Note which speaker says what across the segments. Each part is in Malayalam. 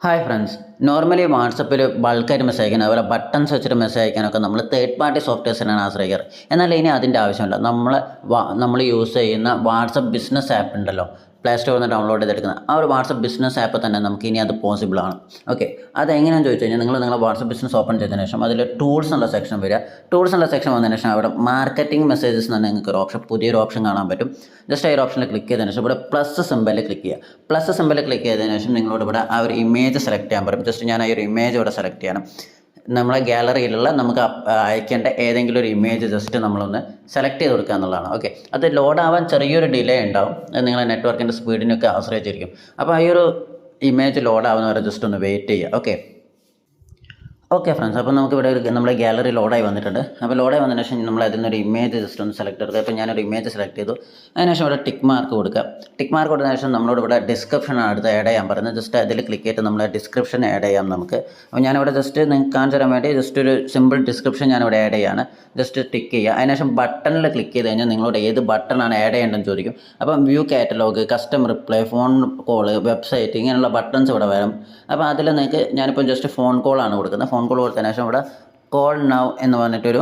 Speaker 1: ഹായ് ഫ്രണ്ട്സ്, നോർമലി വാട്സപ്പിൽ ബൾക്കായിട്ട് മെസ്സേജ് അയക്കാൻ അതുപോലെ ബട്ടൺസ് വെച്ചിട്ട് മെസ്സേജ് അയക്കാനൊക്കെ നമ്മൾ തേർഡ് പാർട്ടി സോഫ്റ്റ്വെയർസിനാണ് ആശ്രയിക്കാറ്. എന്നാൽ ഇനി അതിൻ്റെ ആവശ്യമില്ല. നമ്മൾ യൂസ് ചെയ്യുന്ന വാട്സപ്പ് ബിസിനസ് ആപ്പ് ഉണ്ടല്ലോ, പ്ലേ സ്റ്റോറിൽ നിന്ന് ഡൗൺലോഡ് ചെയ്തെടുക്കുന്ന ആ ഒരു വാട്സപ്പ് ബിസിനസ് ആപ്പ് തന്നെ നമുക്ക് ഇനി അത് പോസിബിൾ ആണ്. ഓക്കെ, അതെങ്ങനെയാണെന്ന് ചോദിച്ചു കഴിഞ്ഞാൽ നിങ്ങളുടെ വാട്സപ്പ് ബിസിനസ് ഓപ്പൺ ചെയ്തതിന് ശേഷം അതിൽ ടൂൾസ് എന്നുള്ള സെക്ഷൻ വരിക. ടൂൾസ് എന്നുള്ള സെക്ഷൻ വന്നതിന് ശേഷം അവിടെ മാർക്കറ്റിംഗ് മെസ്സേജസ് എന്ന് നിങ്ങൾക്ക് ഒരു ഓപ്ഷൻ, പുതിയൊരു ഓപ്ഷൻ കാണാൻ പറ്റും. ജസ്റ്റ് ആ ഒരു ഓപ്ഷനിൽ ക്ലിക്ക് ചെയ്തതിന് ശേഷം ഇവിടെ പ്ലസ് സിമ്പലിൽ ക്ലിക്ക് ചെയ്യുക. പ്ലസ് സിമ്പലിൽ ക്ലിക്ക് ചെയ്തതിന് ശേഷം നിങ്ങളോട് ഇവിടെ ആ ഒരു ഇമേജ് സെലക്ട് ചെയ്യാൻ പറയും. ജസ്റ്റ് ഞാൻ ആ ഒരു ഇമേജ് ഇവിടെ സെലക്ട് ചെയ്യണം. നമ്മളെ ഗാലറിയിലുള്ള നമുക്ക് അയക്കേണ്ട ഏതെങ്കിലും ഒരു ഇമേജ് ജസ്റ്റ് നമ്മളൊന്ന് സെലക്ട് ചെയ്ത് കൊടുക്കുക എന്നുള്ളതാണ്. ഓക്കെ, അത് ലോഡ് ആവാൻ ചെറിയൊരു ഡിലേ ഉണ്ടാവും. അത് നിങ്ങളെ നെറ്റ്വർക്കിൻ്റെ സ്പീഡിനൊക്കെ ആശ്രയിച്ചിരിക്കും. അപ്പോൾ ആ ഒരു ഇമേജ് ലോഡ് ആവുന്നവരെ ജസ്റ്റ് ഒന്ന് വെയിറ്റ് ചെയ്യുക. ഓക്കെ ഫ്രണ്ട്സ്, അപ്പോൾ നമുക്ക് ഇവിടെ നമ്മുടെ ഗാലറി ലോഡായി വന്നിട്ടുണ്ട്. അപ്പോൾ ലോഡായി വന്നതിന് ശേഷം നമ്മൾ അതിൽ നിന്നൊരു ഇമേജ് ജസ്റ്റ് ഒന്ന് സെലക്ട് എടുക്കുക. അപ്പോൾ ഞാനൊരു ഇമേജ് സെലക്ട് ചെയ്തു. അതിനുശേഷം ഇവിടെ ടിക്ക് മാർക്ക് കൊടുക്കുക. ടിക്ക് മാർക്ക് കൊടുത്തതിന് ശേഷം നമ്മളോട് ഇവിടെ ഡിസ്ക്രിപ്ഷൻ അടുത്ത് ആഡ് ചെയ്യാൻ പറയുന്നത്. ജസ്റ്റ് അതിൽ ക്ലിക്ക് ചെയ്തിട്ട് നമ്മൾ ഡിസ്ക്രിപ്ഷൻ ആഡ് ചെയ്യാം നമുക്ക്. അപ്പോൾ ഞാനിവിടെ ജസ്റ്റ് നിങ്ങൾക്ക് കാണിച്ചു തരാൻ വേണ്ടി ജസ്റ്റ് ഒരു സിമ്പിൾ ഡിസ്ക്രിപ്ഷൻ ഞാനിവിടെ ആഡ് ചെയ്യുകയാണ്. ജസ്റ്റ് ടിക്ക് ചെയ്യുക. അതിനുശേഷം ബട്ടണിൽ ക്ലിക്ക് ചെയ്ത് കഴിഞ്ഞാൽ നിങ്ങളോട് ഏത് ബട്ടണാണ് ആഡ് ചെയ്യേണ്ടതെന്ന് ചോദിക്കും. അപ്പം view catalogue, customer reply, phone call, website, ഇങ്ങനെയുള്ള ബട്ടൺസ് ഇവിടെ വരും. അപ്പോൾ അതിൽ നിങ്ങൾക്ക് ഞാനിപ്പോൾ ജസ്റ്റ് ഫോൺ കോളാണ് കൊടുക്കുന്നത്. ഫോൺ കോൾ കൊടുത്തതിന് ശേഷം ഇവിടെ കോൾ നൗ എന്ന് പറഞ്ഞിട്ടൊരു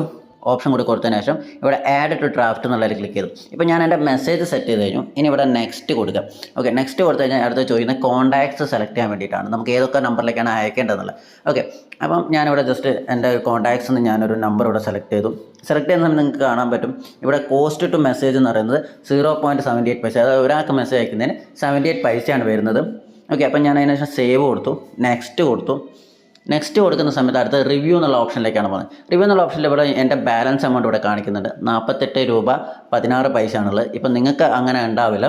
Speaker 1: ഓപ്ഷൻ കൂടി കൊടുത്തതിന് ശേഷം ഇവിടെ ആഡ് ടു ഡ്രാഫ്റ്റ് എന്നുള്ളതിൽ ക്ലിക്ക് ചെയ്തു. ഇപ്പോൾ ഞാൻ എൻ്റെ മെസ്സേജ് സെറ്റ് ചെയ്ത് കഴിഞ്ഞു. ഇനി ഇവിടെ നെക്സ്റ്റ് കൊടുക്കുക. ഓക്കെ, നെക്സ്റ്റ് കൊടുത്തു കഴിഞ്ഞാൽ അടുത്ത് ചോദിക്കുന്ന കോൺടാക്ട്സ് സെലക്ട് ചെയ്യാൻ വേണ്ടിയിട്ടാണ്, നമുക്ക് ഏതൊക്കെ നമ്പറിലേക്കാണ് അയക്കേണ്ടതെന്നുള്ളത്. ഓക്കെ, അപ്പം ഞാനിവിടെ ജസ്റ്റ് എൻ്റെ കോൺടാക്ട്സ് എന്ന് ഞാനൊരു നമ്പർ ഇവിടെ സെലക്ട് ചെയ്തു. സെലക്ട് ചെയ്യുന്ന സമയത്ത് നിങ്ങൾക്ക് കാണാൻ പറ്റും ഇവിടെ കോസ്റ്റ് ടു മെസ്സേജ് എന്ന് പറയുന്നത് 0.78 പൈസ. അതായത് ഒരാൾക്ക് മെസ്സേജ് അയക്കുന്നതിന് 78 പൈസയാണ് വരുന്നത്. ഓക്കെ, അപ്പം ഞാൻ അതിന് ശേഷം സേവ് കൊടുത്തു, നെക്സ്റ്റ് കൊടുത്തു. നെക്സ്റ്റ് കൊടുക്കുന്ന സമയത്ത് അടുത്ത റിവ്യൂ എന്നുള്ള ഓപ്ഷനിലേക്കാണ് പോകുന്നത്. റിവ്യൂ എന്നുള്ള ഓപ്ഷനിൽ ഇവിടെ എൻ്റെ ബാലൻസ് എമൗണ്ട് ഇവിടെ കാണിക്കുന്നുണ്ട്. 48 രൂപ 16 പൈസ ആണുള്ളത്. ഇപ്പം നിങ്ങൾക്ക് അങ്ങനെ ഉണ്ടാവില്ല.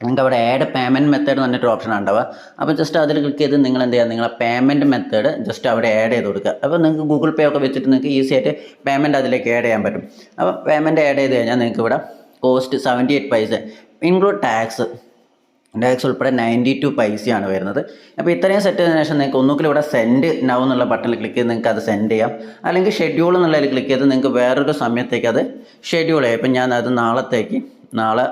Speaker 1: നിങ്ങൾക്ക് അവിടെ ആഡ് പേയ്മെൻറ്റ് മെത്തേഡ് എന്ന് പറഞ്ഞിട്ടൊരു ഓപ്ഷൻ ഉണ്ടാവുക. അപ്പോൾ ജസ്റ്റ് അതിൽ ക്ലിക്ക് ചെയ്ത് നിങ്ങൾ എന്ത് ചെയ്യുക, നിങ്ങളെ പേയ്മെൻറ്റ് മെത്തേഡ് ജസ്റ്റ് അവിടെ ആഡ് ചെയ്ത് കൊടുക്കുക. അപ്പോൾ നിങ്ങൾക്ക് ഗൂഗിൾ പേ ഒക്കെ വെച്ചിട്ട് നിങ്ങൾക്ക് ഈസി ആയിട്ട് പേയ്മെൻറ്റ് അതിലേക്ക് ആഡ് ചെയ്യാൻ പറ്റും. അപ്പോൾ പേയ്മെൻറ്റ് ആഡ് ചെയ്ത് കഴിഞ്ഞാൽ നിങ്ങൾക്ക് ഇവിടെ കോസ്റ്റ് 78 പൈസ ഇൻക്ലൂഡ് ടാക്സ് ഉൾപ്പെടെ 92 പൈസയാണ് വരുന്നത്. അപ്പോൾ ഇത്രയും സെറ്റ് ചെയ്തതിനു ശേഷം നിങ്ങൾക്ക് ഒന്നുകിൽ ഇവിടെ സെൻഡ് നൗ എന്നുള്ള ബട്ടണിൽ ക്ലിക്ക് ചെയ്ത് നിങ്ങൾക്ക് അത് സെൻഡ് ചെയ്യാം. അല്ലെങ്കിൽ ഷെഡ്യൂൾ എന്നുള്ളതിൽ ക്ലിക്ക് ചെയ്ത് നിങ്ങൾക്ക് വേറൊരു സമയത്തേക്ക് അത് ഷെഡ്യൂൾ ചെയ്യാം. ഇപ്പം ഞാൻ അത് നാളെ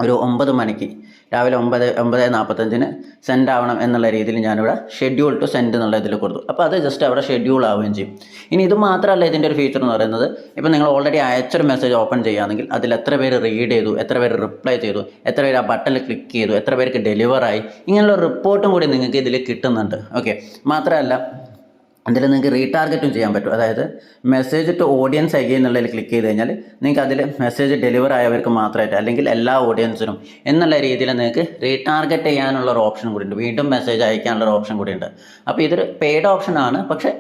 Speaker 1: ഒരു 9 മണിക്ക് രാവിലെ 9:45 സെൻഡ് ആവണം എന്നുള്ള രീതിയിൽ ഞാനിവിടെ ഷെഡ്യൂൾ ടു സെൻഡ് എന്നുള്ള ഇതിൽ കൊടുത്തു. അപ്പോൾ അത് ജസ്റ്റ് അവിടെ ഷെഡ്യൂൾ ആവുകയും ചെയ്യും. ഇനി ഇത് മാത്രമല്ല ഇതിൻ്റെ ഒരു ഫീച്ചർ എന്ന് പറയുന്നത്, ഇപ്പോൾ നിങ്ങൾ ഓൾറെഡി അയച്ചൊരു മെസ്സേജ് ഓപ്പൺ ചെയ്യുകയാണെങ്കിൽ അതിൽ എത്ര പേര് റീഡ് ചെയ്തു, എത്ര പേര് റിപ്ലൈ ചെയ്തു, എത്ര പേര് ആ ബട്ടണിൽ ക്ലിക്ക് ചെയ്തു, എത്ര പേർക്ക് ഡെലിവറായി, ഇങ്ങനെയുള്ള റിപ്പോർട്ടും കൂടി നിങ്ങൾക്ക് ഇതിൽ കിട്ടുന്നുണ്ട്. ഓക്കെ, മാത്രമല്ല അതിൽ നിങ്ങൾക്ക് റീടാർഗറ്റും ചെയ്യാൻ പറ്റും. അതായത് മെസ്സേജ് ടു ഓഡിയൻസ് അഗെയിൻ എന്നുള്ളതിൽ ക്ലിക്ക് ചെയ്ത് കഴിഞ്ഞാൽ നിങ്ങൾക്ക് അതിൽ മെസ്സേജ് ഡെലിവർ ആയവർക്ക് മാത്രമായിട്ട് അല്ലെങ്കിൽ എല്ലാ ഓഡിയൻസിനും എന്നുള്ള രീതിയിൽ നിങ്ങൾക്ക് റീടാർഗറ്റ് ചെയ്യാനുള്ള ഒരു ഓപ്ഷൻ കൂടി ഉണ്ട്. വീണ്ടും മെസ്സേജ് അയക്കാനുള്ള ഒരു ഓപ്ഷൻ കൂടി ഉണ്ട്. അപ്പോൾ ഇതൊരു പെയ്ഡ് ഓപ്ഷനാണ്, പക്ഷേ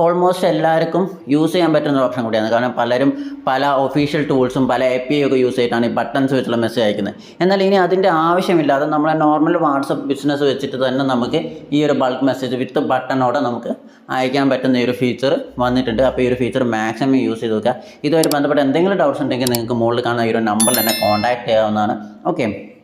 Speaker 1: ഓൾമോസ്റ്റ് എല്ലാവർക്കും യൂസ് ചെയ്യാൻ പറ്റുന്ന ഒരു ഓപ്ഷൻ കൂടിയാണ്. കാരണം പലരും പല ഒഫീഷ്യൽ ടൂൾസും പല API ഒക്കെ യൂസ് ചെയ്തിട്ടാണ് ഈ ബട്ടൺസ് വെച്ചുള്ള മെസ്സേജ് അയക്കുന്നത്. എന്നാൽ ഇനി അതിൻ്റെ ആവശ്യമില്ലാതെ നമ്മളെ നോർമൽ വാട്സപ്പ് ബിസിനസ് വെച്ചിട്ട് തന്നെ നമുക്ക് ഈ ഒരു ബൾക്ക് മെസ്സേജ് വിത്ത് ബട്ടണോടെ നമുക്ക് അയക്കാൻ പറ്റുന്ന ഈ ഒരു ഫീച്ചർ വന്നിട്ടുണ്ട്. അപ്പോൾ ഈ ഒരു ഫീച്ചർ മാക്സിമം യൂസ് ചെയ്ത് നോക്കുക. ഇതുമായിട്ട് ബന്ധപ്പെട്ട എന്തെങ്കിലും ഡൗട്ട്സ് ഉണ്ടെങ്കിൽ നിങ്ങൾക്ക് മുകളിൽ കാണുന്ന ഈ ഒരു നമ്പറിൽ തന്നെ കോൺടാക്ട് ചെയ്യാവുന്നതാണ്. ഓക്കെ.